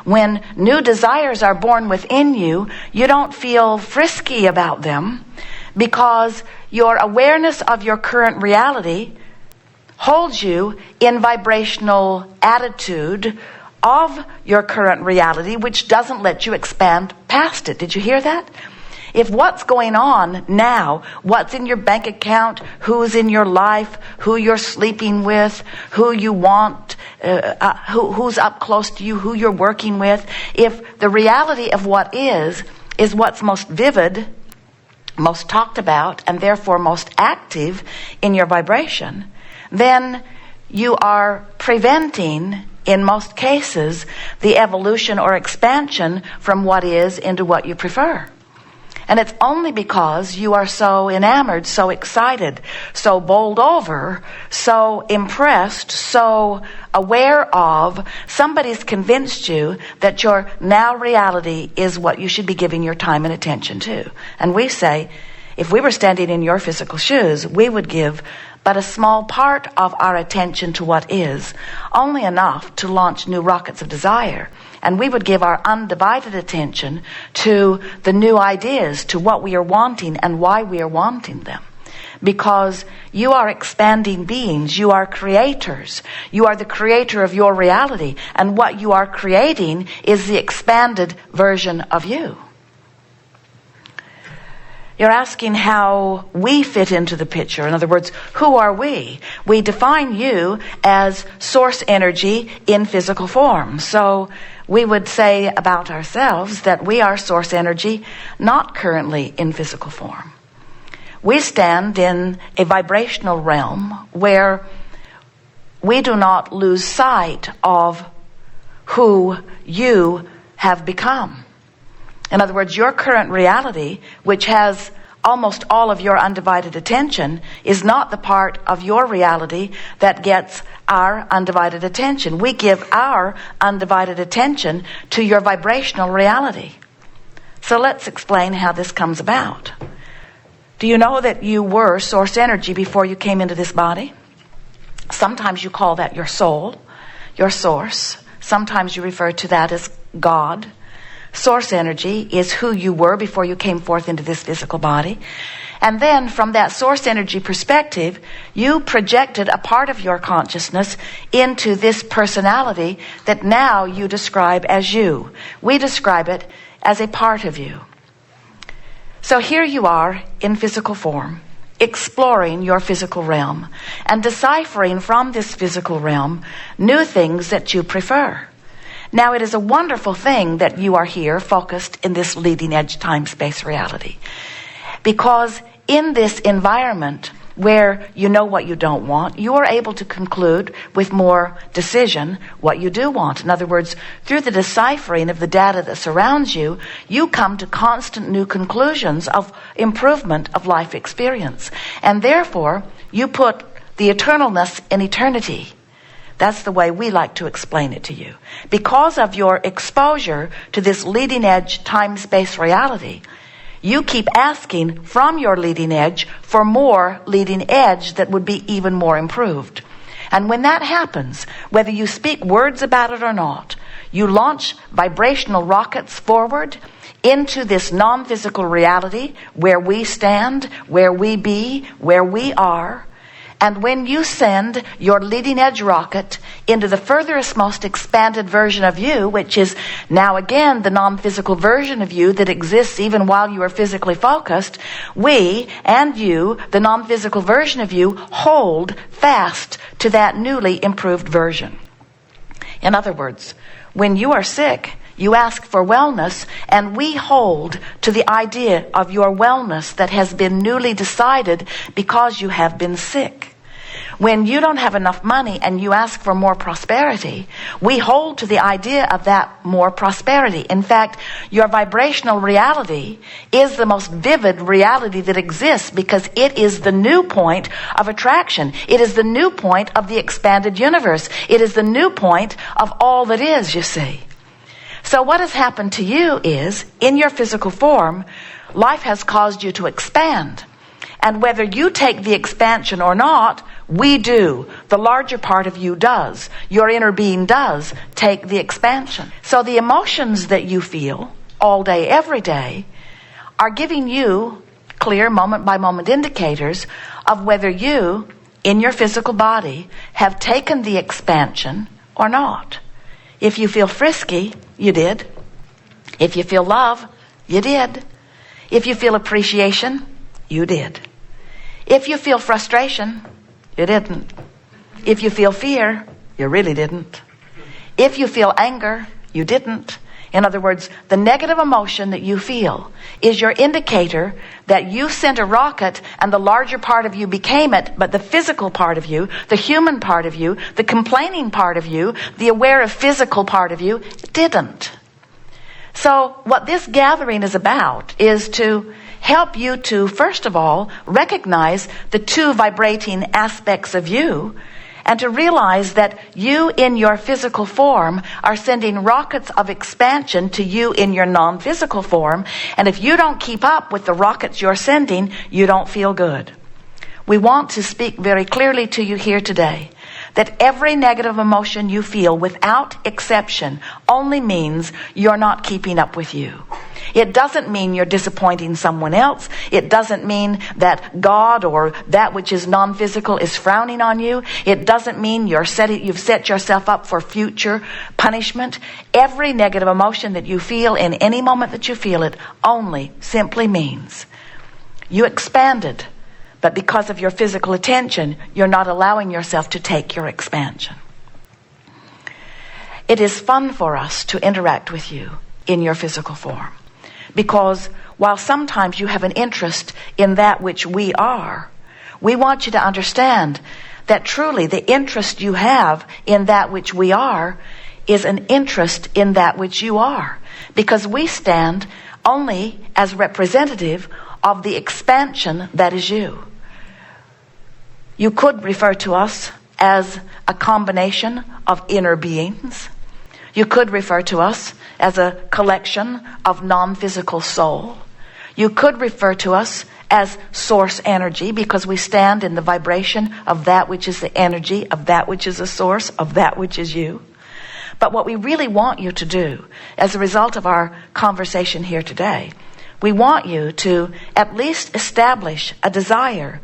when new desires are born within you, you don't feel frisky about them because your awareness of your current reality holds you in vibrational attitude of your current reality, which doesn't let you expand past it. Did you hear that? If what's going on now, what's in your bank account, who's in your life, who you're sleeping with, who you want, who's up close to you, who you're working with, if the reality of what is what's most vivid, most talked about, and therefore most active in your vibration, then you are preventing, in most cases, the evolution or expansion from what is into what you prefer. And it's only because you are so enamored, so excited, so bowled over, so impressed, so aware of, somebody's convinced you that your now reality is what you should be giving your time and attention to. And we say, if we were standing in your physical shoes, we would give but a small part of our attention to what is, only enough to launch new rockets of desire. And we would give our undivided attention to the new ideas, to what we are wanting and why we are wanting them. Because you are expanding beings, you are creators. You are the creator of your reality. And what you are creating is the expanded version of you. You're asking how we fit into the picture. In other words, who are we? We define you as source energy in physical form. So we would say about ourselves that we are source energy not currently in physical form. We stand in a vibrational realm where we do not lose sight of who you have become. In other words, your current reality, which has almost all of your undivided attention, is not the part of your reality that gets our undivided attention. We give our undivided attention to your vibrational reality. So let's explain how this comes about. Do you know that you were source energy before you came into this body? Sometimes you call that your soul, your source. Sometimes you refer to that as God. Source energy is who you were before you came forth into this physical body. And then from that source energy perspective, you projected a part of your consciousness into this personality that now you describe as you. We describe it as a part of you. So here you are in physical form, exploring your physical realm and deciphering from this physical realm new things that you prefer. Now, it is a wonderful thing that you are here focused in this leading edge time-space reality. Because in this environment where you know what you don't want, you are able to conclude with more decision what you do want. In other words, through the deciphering of the data that surrounds you, you come to constant new conclusions of improvement of life experience. And therefore, you put the eternalness in eternity. That's the way we like to explain it to you. Because of your exposure to this leading edge time-space reality, you keep asking from your leading edge for more leading edge that would be even more improved. And when that happens, whether you speak words about it or not, you launch vibrational rockets forward into this non-physical reality where we stand, where we be, where we are. And when you send your leading edge rocket into the furthest, most expanded version of you, which is now again the non-physical version of you that exists even while you are physically focused, we and you, the non-physical version of you, hold fast to that newly improved version. In other words, when you are sick, you ask for wellness, and we hold to the idea of your wellness that has been newly decided because you have been sick. When you don't have enough money and you ask for more prosperity, we hold to the idea of that more prosperity. In fact, your vibrational reality is the most vivid reality that exists because it is the new point of attraction. It is the new point of the expanded universe. It is the new point of all that is, you see. So what has happened to you is, in your physical form, life has caused you to expand. And whether you take the expansion or not, We do. The larger part of you does. Your inner being does take the expansion. So the emotions that you feel all day, every day, are giving you clear moment by moment indicators of whether you, in your physical body, have taken the expansion or not. If you feel frisky, you did. If you feel love, you did. If you feel appreciation, you did. If you feel frustration, you didn't. If you feel fear, you really didn't. If you feel anger, you didn't. In other words, the negative emotion that you feel is your indicator that you sent a rocket and the larger part of you became it, but the physical part of you, the human part of you, the complaining part of you, the aware of physical part of you, didn't. So what this gathering is about is to help you to, first of all, recognize the two vibrating aspects of you, and to realize that you in your physical form are sending rockets of expansion to you in your non-physical form. And if you don't keep up with the rockets you're sending, you don't feel good. We want to speak very clearly to you here today that every negative emotion you feel, without exception, only means you're not keeping up with you. It doesn't mean you're disappointing someone else. It doesn't mean that God or that which is non-physical is frowning on you. It doesn't mean you've set yourself up for future punishment. Every negative emotion that you feel in any moment that you feel it only simply means you expanded. But because of your physical attention, you're not allowing yourself to take your expansion. It is fun for us to interact with you in your physical form. Because while sometimes you have an interest in that which we are, we want you to understand that truly the interest you have in that which we are is an interest in that which you are. Because we stand only as representative of the expansion that is you. You could refer to us as a combination of inner beings. You could refer to us as a collection of non-physical soul. You could refer to us as source energy, because we stand in the vibration of that which is the energy, of that which is a source, of that which is you. But what we really want you to do, as a result of our conversation here today, we want you to at least establish a desire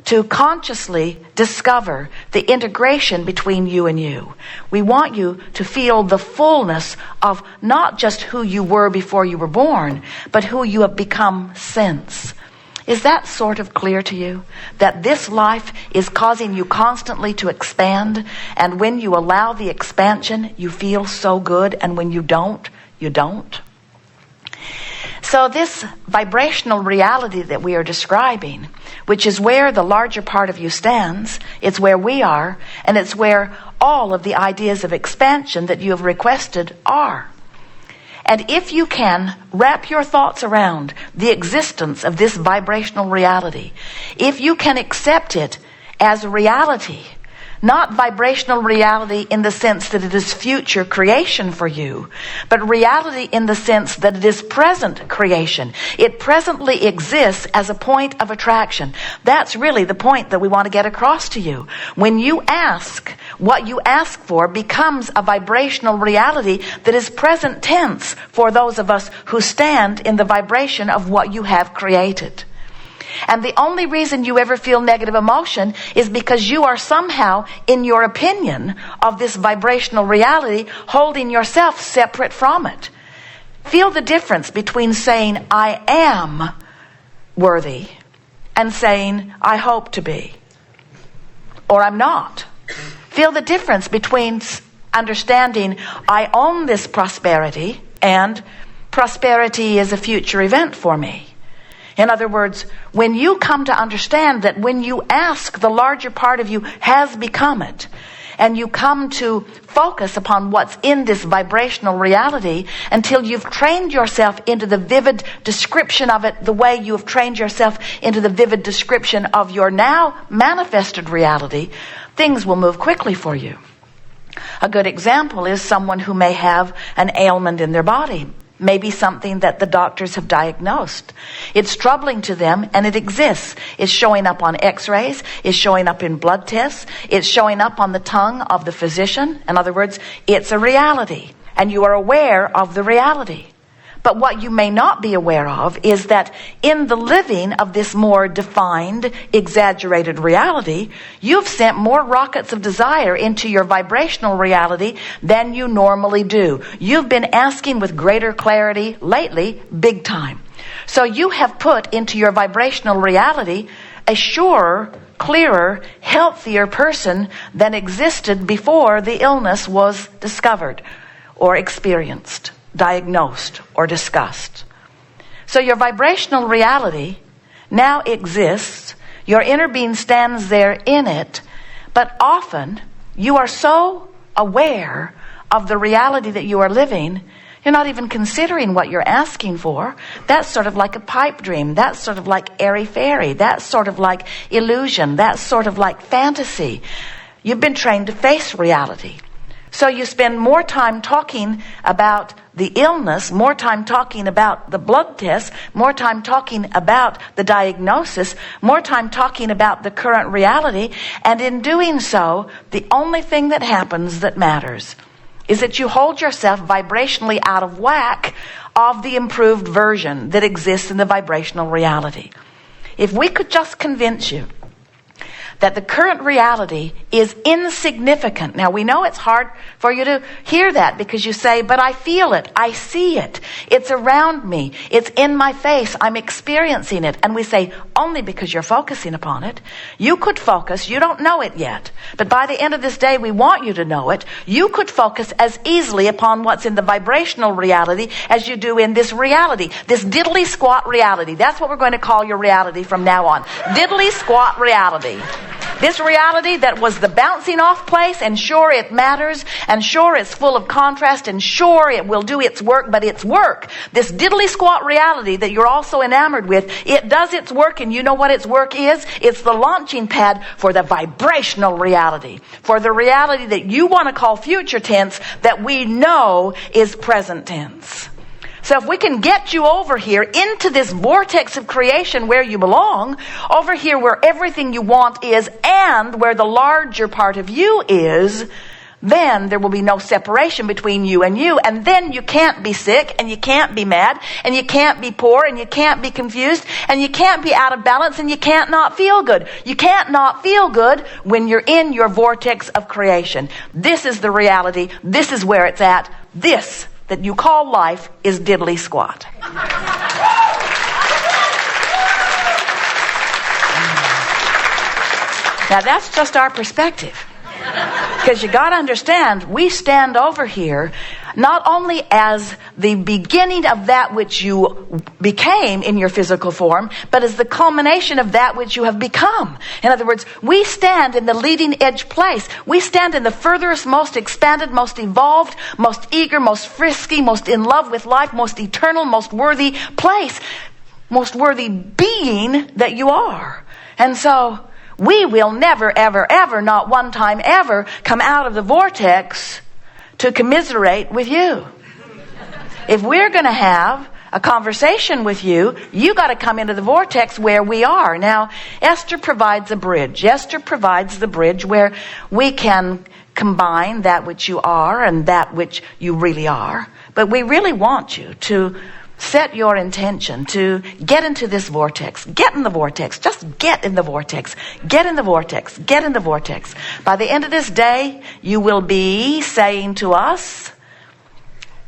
to consciously discover the integration between you and you. We want you to feel the fullness of not just who you were before you were born, but who you have become since. Is that sort of clear to you? That this life is causing you constantly to expand, and when you allow the expansion, you feel so good, and when you don't, you don't? So this vibrational reality that we are describing, which is where the larger part of you stands, it's where we are, and it's where all of the ideas of expansion that you have requested are. And if you can wrap your thoughts around the existence of this vibrational reality, if you can accept it as reality, not vibrational reality in the sense that it is future creation for you, but reality in the sense that it is present creation. It presently exists as a point of attraction. That's really the point that we want to get across to you. When you ask, what you ask for becomes a vibrational reality that is present tense for those of us who stand in the vibration of what you have created. And the only reason you ever feel negative emotion is because you are somehow, in your opinion of this vibrational reality, holding yourself separate from it. Feel the difference between saying, I am worthy, and saying, I hope to be, or I'm not. Feel the difference between understanding, I own this prosperity, and prosperity is a future event for me. In other words, when you come to understand that when you ask, the larger part of you has become it, and you come to focus upon what's in this vibrational reality until you've trained yourself into the vivid description of it the way you have trained yourself into the vivid description of your now manifested reality, things will move quickly for you. A good example is someone who may have an ailment in their body. maybe something that the doctors have diagnosed. It's troubling to them, and it exists. It's showing up on x-rays. It's showing up in blood tests. It's showing up on the tongue of the physician. In other words, it's a reality, and you are aware of the reality. But what you may not be aware of is that in the living of this more defined, exaggerated reality, you've sent more rockets of desire into your vibrational reality than you normally do. You've been asking with greater clarity lately, big time. So you have put into your vibrational reality a surer, clearer, healthier person than existed before the illness was discovered or experienced, diagnosed, or discussed. So your vibrational reality now exists. Your inner being stands there in it, but often you are so aware of the reality that you are living, you're not even considering what you're asking for. That's sort of like a pipe dream. That's sort of like airy-fairy. That's sort of like illusion. That's sort of like fantasy. You've been trained to face reality. So you spend more time talking about the illness, more time talking about the blood tests, more time talking about the diagnosis, more time talking about the current reality. And in doing so, the only thing that happens that matters is that you hold yourself vibrationally out of whack of the improved version that exists in the vibrational reality. If we could just convince you that the current reality is insignificant. Now, we know it's hard for you to hear that because you say, but I feel it. I see it. It's around me. It's in my face. I'm experiencing it. And we say, only because you're focusing upon it. You could focus. You don't know it yet. But by the end of this day, we want you to know it. You could focus as easily upon what's in the vibrational reality as you do in this reality. This diddly squat reality. That's what we're going to call your reality from now on. Diddly squat reality. This reality that was the bouncing off place, and sure it matters, and sure it's full of contrast, and sure it will do its work, but its work, this diddly squat reality that you're also enamored with, it does its work, and you know what its work is? It's the launching pad for the vibrational reality, for the reality that you want to call future tense that we know is present tense. So if we can get you over here into this vortex of creation where you belong, over here where everything you want is and where the larger part of you is, then there will be no separation between you, and then you can't be sick, and you can't be mad, and you can't be poor, and you can't be confused, and you can't be out of balance, and you can't not feel good. You can't not feel good when you're in your vortex of creation. This is the reality. This is where it's at. This that you call life is diddly squat. Now that's just our perspective. Because you got to understand, we stand over here not only as the beginning of that which you became in your physical form, but as the culmination of that which you have become. In other words, we stand in the leading edge place. We stand in the furthest, most expanded, most evolved, most eager, most frisky, most in love with life, most eternal, most worthy place, most worthy being that you are. And so we will never, ever, ever, not one time ever, come out of the vortex to commiserate with you. If we're going to have a conversation with you, you got to come into the vortex where we are. Now, Esther provides a bridge. Esther provides the bridge where we can combine that which you are and that which you really are. But we really want you to set your intention to get into this vortex. Get in the vortex. Just get in the vortex. Get in the vortex. Get in the vortex. By the end of this day, you will be saying to us,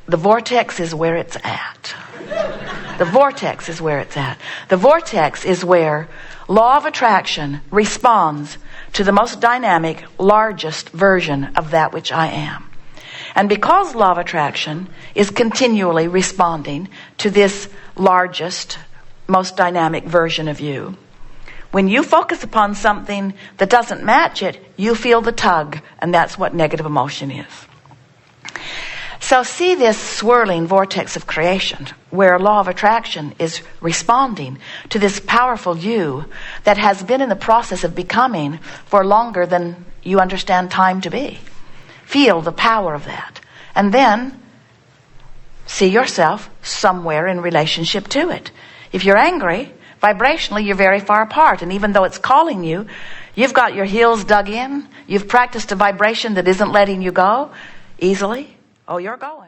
the vortex is where it's at. The vortex is where it's at. The vortex is where law of attraction responds to the most dynamic, largest version of that which I am. And because law of attraction is continually responding to this largest, most dynamic version of you, when you focus upon something that doesn't match it, you feel the tug, and that's what negative emotion is. So see this swirling vortex of creation where law of attraction is responding to this powerful you that has been in the process of becoming for longer than you understand time to be. Feel the power of that. And then see yourself somewhere in relationship to it. If you're angry, vibrationally, you're very far apart. And even though it's calling you, you've got your heels dug in. You've practiced a vibration that isn't letting you go easily. Oh, you're going.